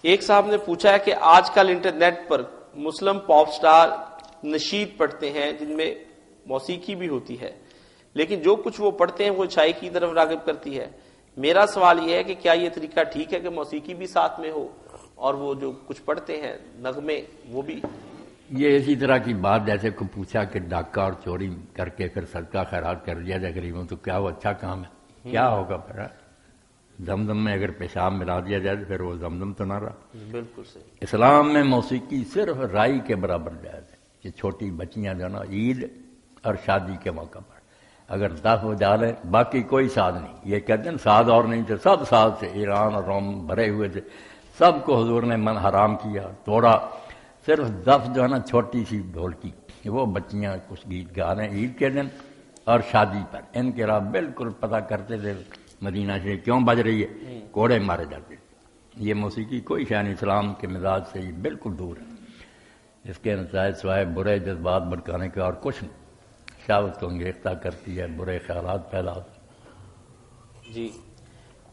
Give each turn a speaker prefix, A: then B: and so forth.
A: ایک صاحب نے پوچھا ہے کہ آج کل انٹرنیٹ پر مسلم پاپ سٹار نشید پڑھتے ہیں جن میں موسیقی بھی ہوتی ہے، لیکن جو کچھ وہ پڑھتے ہیں وہ اچھائی کی طرف راغب کرتی ہے۔ میرا سوال یہ ہے کہ کیا یہ طریقہ ٹھیک ہے کہ موسیقی بھی ساتھ میں ہو اور وہ جو کچھ پڑھتے ہیں نغمے وہ بھی؟
B: یہ اسی طرح کی بات جیسے کوئی پوچھا کہ ڈاکہ اور چوری کر کے پھر صدقہ خیرات کر دیا جائے غریبوں، تو کیا وہ اچھا کام ہے؟ کیا ہوگا پھر؟ زمزم میں اگر پیشاب ملا دیا جائے تو پھر وہ زمزم تو نہ رہا۔
A: بالکل صحیح۔
B: اسلام میں موسیقی صرف رائی کے برابر جائز ہے کہ چھوٹی بچیاں جو نا عید اور شادی کے موقع پر اگر 10 بجا لیں، باقی کوئی ساز نہیں۔ یہ کہتے ہیں ساز اور نہیں تھے، سب ساز تھے، ایران اور روم بھرے ہوئے تھے، سب کو حضور نے من حرام کیا، توڑا۔ صرف دف جو ہے نا چھوٹی سی ڈھولکی، وہ بچیاں کچھ گیت گا رہے ہیں عید کے دن اور شادی پر۔ ان کے راہ بالکل پتہ کرتے تھے مدینہ سے کیوں بج رہی ہے، کوڑے مارے جاتے تھے۔ یہ موسیقی کوئی شان اسلام کے مزاج سے یہ بالکل دور ہے۔ اس کے نتائج سوائے برے جذبات بھڑکانے کا اور کچھ نہیں، شہوت کو انگیختہ کرتی ہے، برے خیالات پیدا ہوتے ہیں۔
A: جی